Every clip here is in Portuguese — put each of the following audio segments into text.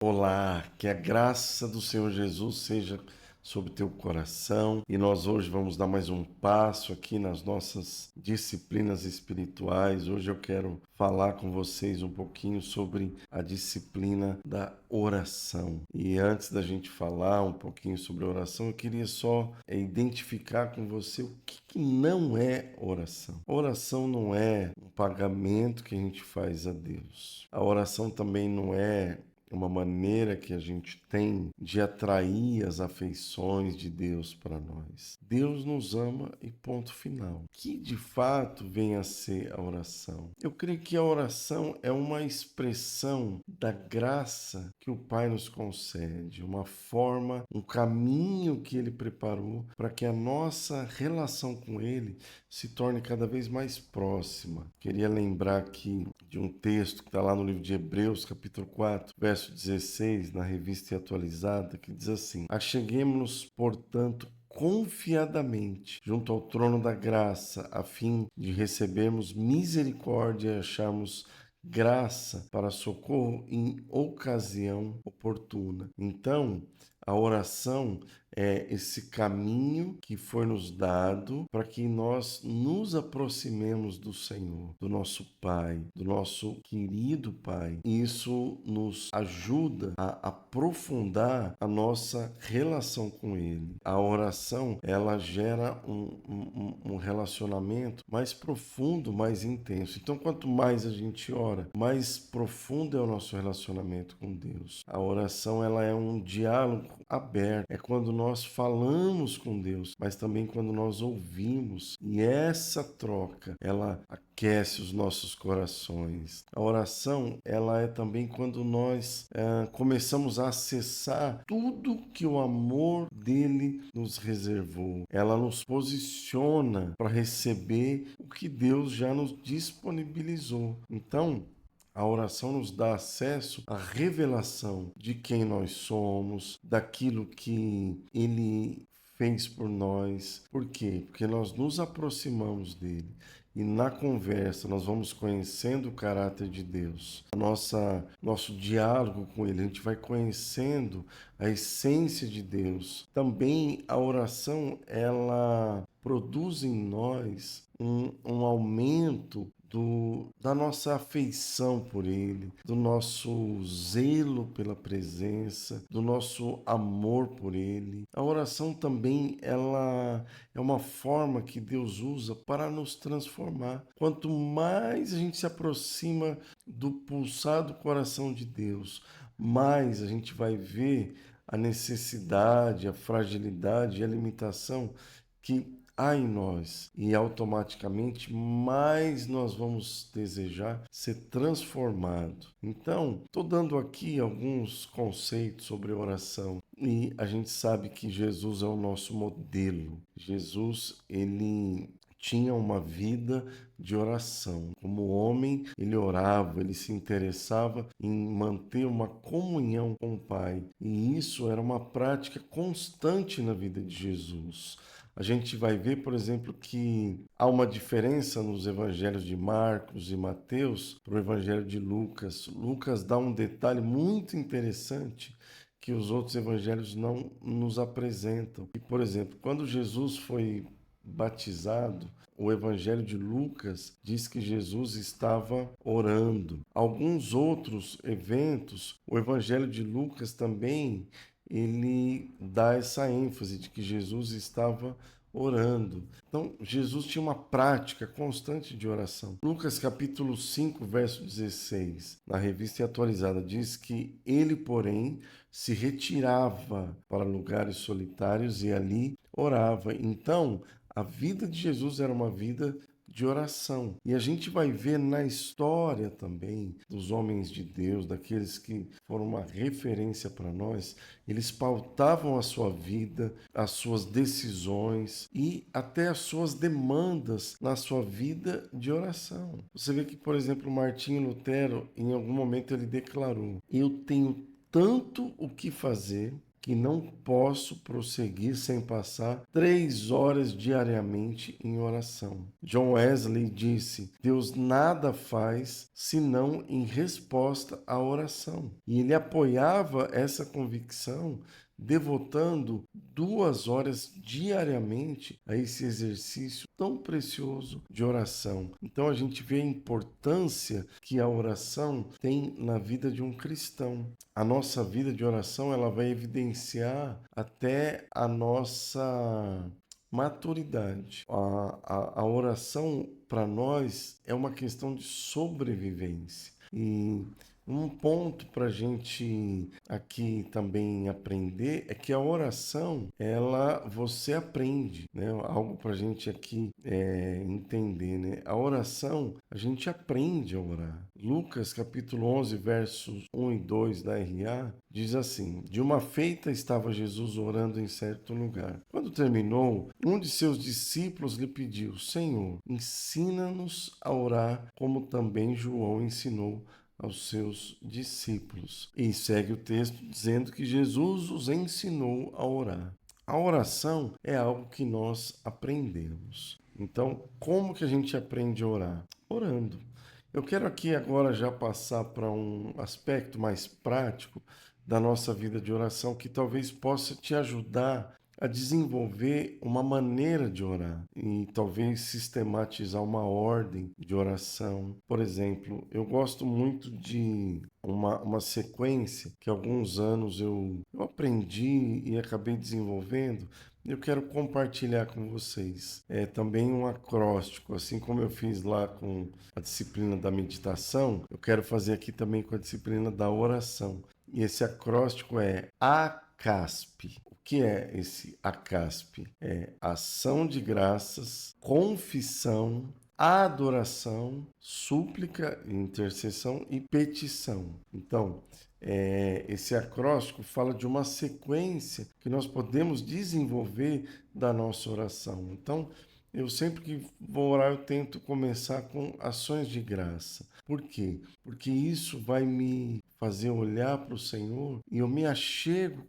Olá, que a graça do Senhor Jesus seja sobre teu coração e nós hoje vamos dar mais um passo aqui nas nossas disciplinas espirituais. Hoje eu quero falar com vocês um pouquinho sobre a disciplina da oração. E antes da gente falar um pouquinho sobre a oração, eu queria só identificar com você o que não é oração. Oração não é um pagamento que a gente faz a Deus. A oração também não é uma maneira que a gente tem de atrair as afeições de Deus para nós. Deus nos ama e ponto final. Que de fato vem a ser a oração? Eu creio que a oração é uma expressão da graça que o Pai nos concede, uma forma, um caminho que Ele preparou para que a nossa relação com Ele se torne cada vez mais próxima. Queria lembrar aqui de um texto que está lá no livro de Hebreus, capítulo 4, verso 16, na revista atualizada, que diz assim: Acheguemo-nos, portanto, confiadamente junto ao trono da graça, a fim de recebermos misericórdia e acharmos graça para socorro em ocasião oportuna. Então, a oração é esse caminho que foi nos dado para que nós nos aproximemos do Senhor, do nosso Pai, do nosso querido Pai. E isso nos ajuda a aprofundar a nossa relação com Ele. A oração, ela gera um relacionamento mais profundo, mais intenso. Então, quanto mais a gente ora, mais profundo é o nosso relacionamento com Deus. A oração, ela é um diálogo aberto. É quando nós falamos com Deus, mas também quando nós ouvimos. E essa troca, ela aquece os nossos corações. A oração, ela é também quando nós começamos a acessar tudo que o amor dele nos reservou. Ela nos posiciona para receber o que Deus já nos disponibilizou. Então, a oração nos dá acesso à revelação de quem nós somos, daquilo que Ele fez por nós. Por quê? Porque nós nos aproximamos dele e na conversa nós vamos conhecendo o caráter de Deus. Nosso diálogo com ele, a gente vai conhecendo a essência de Deus. Também a oração, ela produz em nós um aumento da nossa afeição por Ele, do nosso zelo pela presença, do nosso amor por Ele. A oração também, ela é uma forma que Deus usa para nos transformar. Quanto mais a gente se aproxima do pulsar do coração de Deus, mais a gente vai ver a necessidade, a fragilidade e a limitação que há em nós, e automaticamente mais nós vamos desejar ser transformado. Então, estou dando aqui alguns conceitos sobre oração e a gente sabe que Jesus é o nosso modelo. Jesus, ele tinha uma vida de oração. Como homem, ele orava, ele se interessava em manter uma comunhão com o Pai. E isso era uma prática constante na vida de Jesus. A gente vai ver, por exemplo, que há uma diferença nos evangelhos de Marcos e Mateus para o evangelho de Lucas. Lucas dá um detalhe muito interessante que os outros evangelhos não nos apresentam. E, por exemplo, quando Jesus foi batizado, o Evangelho de Lucas diz que Jesus estava orando. Alguns outros eventos, o Evangelho de Lucas também, ele dá essa ênfase de que Jesus estava orando. Então, Jesus tinha uma prática constante de oração. Lucas capítulo 5, verso 16, na revista atualizada, diz que ele, porém, se retirava para lugares solitários e ali orava. Então, a vida de Jesus era uma vida de oração. E a gente vai ver na história também dos homens de Deus, daqueles que foram uma referência para nós, eles pautavam a sua vida, as suas decisões e até as suas demandas na sua vida de oração. Você vê que, por exemplo, Martinho Lutero, em algum momento ele declarou: "Eu tenho tanto o que fazer que não posso prosseguir sem passar 3 horas diariamente em oração. John Wesley disse: Deus nada faz senão em resposta à oração. E ele apoiava essa convicção devotando 2 horas diariamente a esse exercício tão precioso de oração. Então a gente vê a importância que a oração tem na vida de um cristão. A nossa vida de oração, ela vai evidenciar até a nossa maturidade. A oração para nós é uma questão de sobrevivência. E um ponto para a gente aqui também aprender é que a oração, você aprende, né? Algo para a gente aqui entender, né? A oração, a gente aprende a orar. Lucas capítulo 11, versos 1 e 2 da RA, diz assim: De uma feita estava Jesus orando em certo lugar. Quando terminou, um de seus discípulos lhe pediu: Senhor, ensina-nos a orar, como também João ensinou aos seus discípulos. E segue o texto dizendo que Jesus os ensinou a orar. A oração é algo que nós aprendemos. Então, como que a gente aprende a orar? Orando. Eu quero aqui agora já passar para um aspecto mais prático da nossa vida de oração que talvez possa te ajudar a desenvolver uma maneira de orar e talvez sistematizar uma ordem de oração. Por exemplo, eu gosto muito de uma sequência que há alguns anos eu aprendi e acabei desenvolvendo. Eu quero compartilhar com vocês. É também um acróstico, assim como eu fiz lá com a disciplina da meditação, eu quero fazer aqui também com a disciplina da oração. E esse acróstico é ACASP. O que é esse ACASP? É ação de graças, confissão, adoração, súplica, intercessão e petição. Então, esse acróstico fala de uma sequência que nós podemos desenvolver da nossa oração. Então, eu sempre que vou orar, eu tento começar com ações de graça. Por quê? Porque isso vai me fazer olhar para o Senhor e eu me achego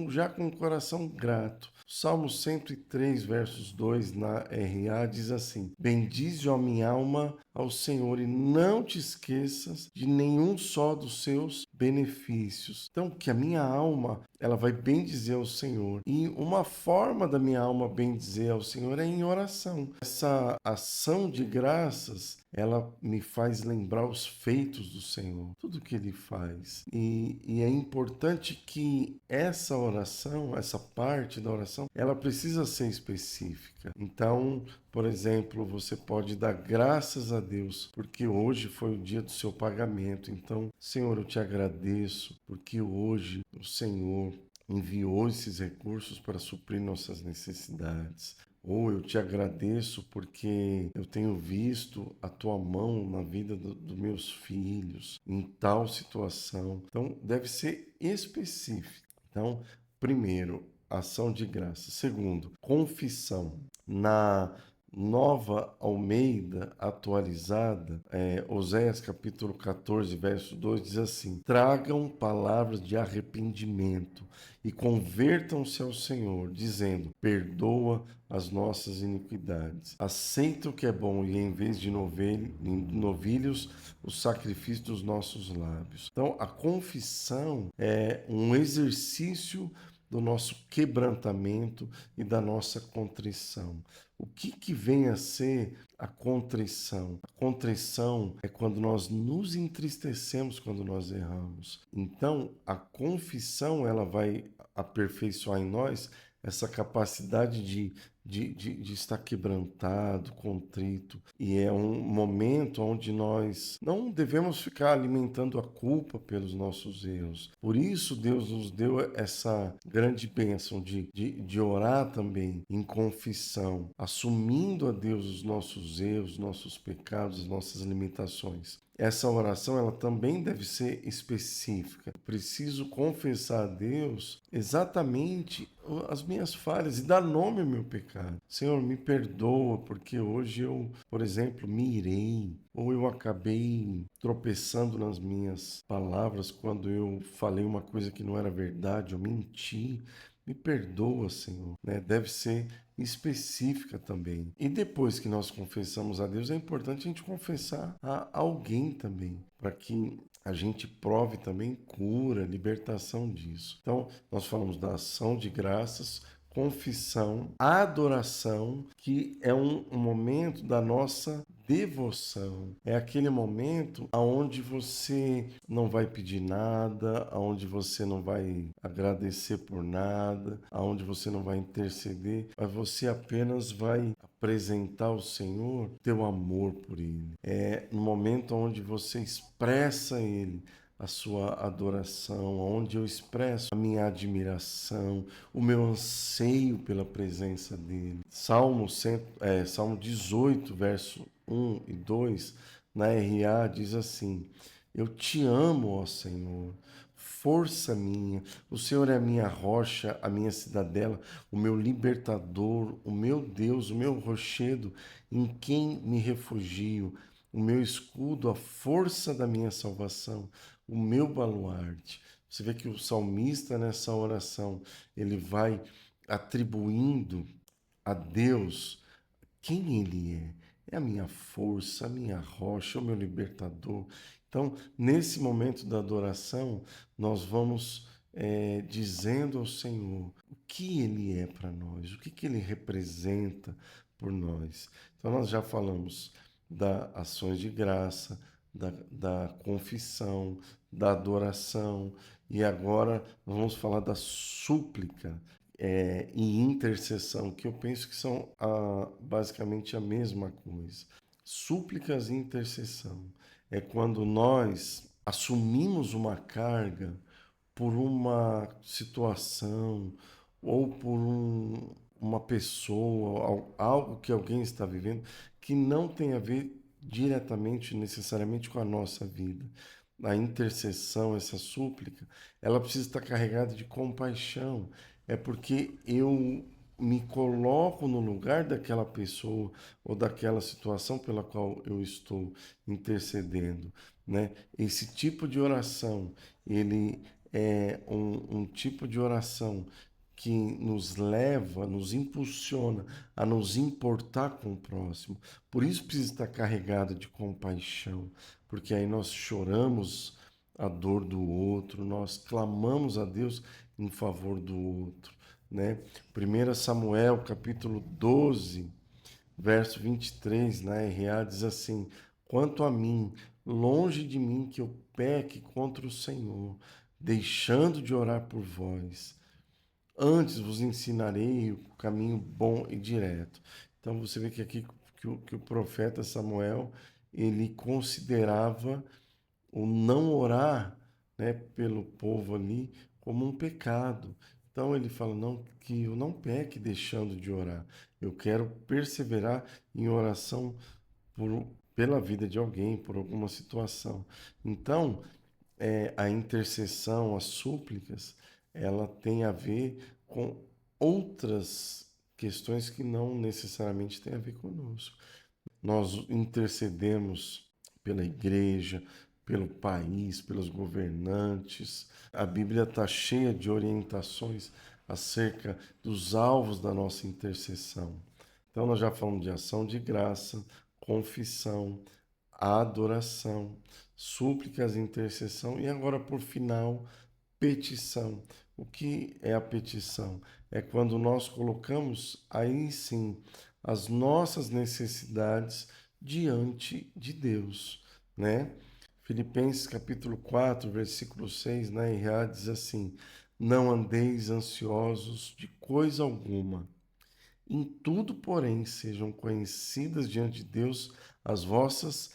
já com o coração grato. Salmo 103, versos 2 na RA diz assim: Bendize, ó minha alma, ao Senhor e não te esqueças de nenhum só dos seus benefícios. Então, que a minha alma, ela vai bendizer ao Senhor. E uma forma da minha alma bendizer ao Senhor é em oração. Essa ação de graças, ela me faz lembrar os feitos do Senhor, tudo que Ele faz. E é importante que essa oração, essa parte da oração, ela precisa ser específica. Então, por exemplo, você pode dar graças a Deus, porque hoje foi o dia do seu pagamento. Então, Senhor, eu te agradeço, porque hoje o Senhor enviou esses recursos para suprir nossas necessidades. Ou eu te agradeço porque eu tenho visto a tua mão na vida dos meus filhos em tal situação. Então, deve ser específico. Então, primeiro, ação de graça. Segundo, confissão. Na Nova Almeida atualizada, Oséias capítulo 14, verso 2 diz assim: Tragam palavras de arrependimento e convertam-se ao Senhor, dizendo: Perdoa as nossas iniquidades. Aceita o que é bom e em vez de novilhos, o sacrifício dos nossos lábios. Então, a confissão é um exercício do nosso quebrantamento e da nossa contrição. O que vem a ser a contrição? A contrição é quando nós nos entristecemos quando nós erramos. Então, a confissão, ela vai aperfeiçoar em nós essa capacidade de estar quebrantado, contrito. E é um momento onde nós não devemos ficar alimentando a culpa pelos nossos erros. Por isso, Deus nos deu essa grande bênção de orar também em confissão, assumindo a Deus os nossos erros, nossos pecados, as nossas limitações. Essa oração, ela também deve ser específica. Eu preciso confessar a Deus exatamente as minhas falhas e dar nome ao meu pecado. pecado. Senhor, me perdoa porque hoje eu, por exemplo, me irei, ou eu acabei tropeçando nas minhas palavras quando eu falei uma coisa que não era verdade, eu menti. Me perdoa, Senhor, né? Deve ser específica também. E depois que nós confessamos a Deus, é importante a gente confessar a alguém também, para que a gente prove também cura, libertação disso. Então, nós falamos da ação de graças, confissão, adoração, que é um momento da nossa devoção. É aquele momento onde você não vai pedir nada, onde você não vai agradecer por nada, onde você não vai interceder, mas você apenas vai apresentar ao Senhor teu amor por Ele. É no momento onde você expressa a Ele a sua adoração, onde eu expresso a minha admiração, o meu anseio pela presença dele. Salmo 18, verso 1 e 2, na RA diz assim: Eu te amo, ó Senhor, força minha, o Senhor é a minha rocha, a minha cidadela, o meu libertador, o meu Deus, o meu rochedo, em quem me refugio, o meu escudo, a força da minha salvação, o meu baluarte. Você vê que o salmista nessa oração, ele vai atribuindo a Deus quem Ele é. É a minha força, a minha rocha, o meu libertador. Então, nesse momento da adoração, nós vamos dizendo ao Senhor o que Ele é para nós, o que Ele representa por nós. Então, nós já falamos das ações de graça, da confissão, da adoração, e agora nós vamos falar da súplica e intercessão, que eu penso que são basicamente a mesma coisa. Súplicas e intercessão é quando nós assumimos uma carga por uma situação ou por uma pessoa, algo que alguém está vivendo que não tem a ver diretamente, necessariamente com a nossa vida. A intercessão, essa súplica, ela precisa estar carregada de compaixão. É porque eu me coloco no lugar daquela pessoa ou daquela situação pela qual eu estou intercedendo, né? Esse tipo de oração, ele é um tipo de oração que nos leva, nos impulsiona a nos importar com o próximo. Por isso precisa estar carregado de compaixão, porque aí nós choramos a dor do outro, nós clamamos a Deus em favor do outro, né? 1 Samuel, capítulo 12, verso 23, na RA, diz assim: Quanto a mim, longe de mim que eu peque contra o Senhor, deixando de orar por vós. Antes vos ensinarei o caminho bom e direto. Então você vê que aqui que o profeta Samuel, ele considerava o não orar, né, pelo povo ali como um pecado. Então ele fala, não, que eu não peque deixando de orar. Eu quero perseverar em oração pela vida de alguém, por alguma situação. Então, a intercessão, as súplicas, ela tem a ver com outras questões que não necessariamente têm a ver conosco. Nós intercedemos pela igreja, pelo país, pelos governantes. A Bíblia está cheia de orientações acerca dos alvos da nossa intercessão. Então, nós já falamos de ação de graça, confissão, adoração, súplicas, intercessão e agora, por final, petição. O que é a petição? É quando nós colocamos aí sim as nossas necessidades diante de Deus, né? Filipenses capítulo 4, versículo 6, na RA diz assim: Não andeis ansiosos de coisa alguma. Em tudo, porém, sejam conhecidas diante de Deus as vossas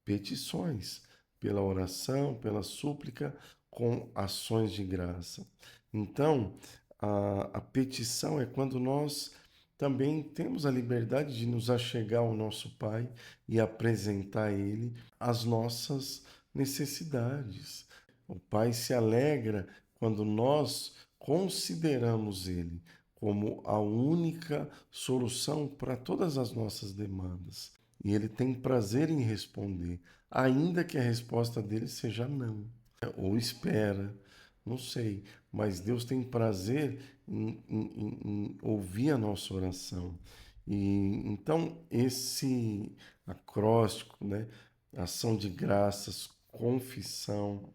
petições, pela oração, pela súplica, com ações de graça. Então, a petição é quando nós também temos a liberdade de nos achegar ao nosso Pai e apresentar a Ele as nossas necessidades. O Pai se alegra quando nós consideramos Ele, como a única solução para todas as nossas demandas. E Ele tem prazer em responder, ainda que a resposta dele seja não, ou espera, não sei. Mas Deus tem prazer em ouvir a nossa oração. E então esse acróstico, né? Ação de graças, confissão,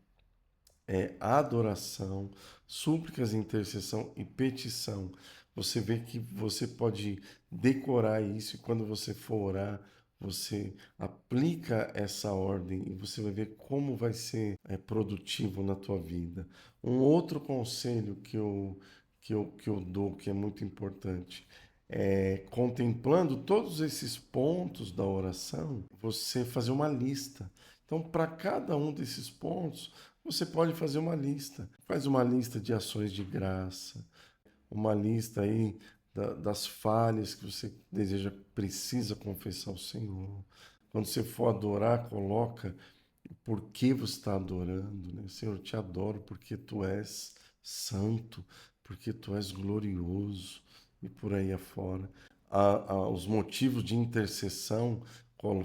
adoração, súplicas, intercessão e petição. Você vê que você pode decorar isso e quando você for orar, você aplica essa ordem e você vai ver como vai ser produtivo na tua vida. Um outro conselho que eu dou, que é muito importante, contemplando todos esses pontos da oração, você fazer uma lista. Então, para cada um desses pontos, você pode fazer uma lista. Faz uma lista de ações de graça, uma lista aí das falhas que você deseja, precisa confessar ao Senhor. Quando você for adorar, coloca por que você está adorando, né? Senhor, eu te adoro porque tu és santo, porque tu és glorioso e por aí afora. Os motivos de intercessão,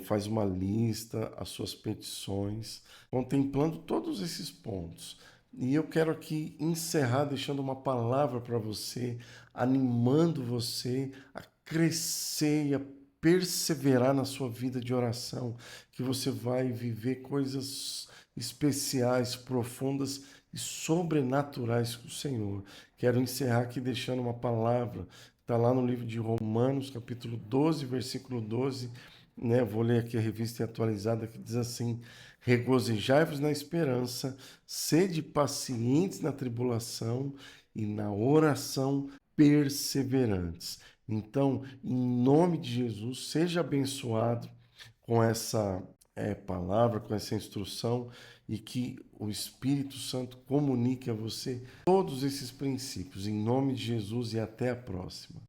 faz uma lista, as suas petições, contemplando todos esses pontos. E eu quero aqui encerrar deixando uma palavra para você, animando você a crescer e a perseverar na sua vida de oração, que você vai viver coisas especiais, profundas e sobrenaturais com o Senhor. Quero encerrar aqui deixando uma palavra, está lá no livro de Romanos, capítulo 12, versículo 12, né? Vou ler aqui a revista atualizada que diz assim: regozijai-vos na esperança, sede pacientes na tribulação e na oração perseverantes. Então, em nome de Jesus, seja abençoado com essa palavra, com essa instrução e que o Espírito Santo comunique a você todos esses princípios. Em nome de Jesus e até a próxima.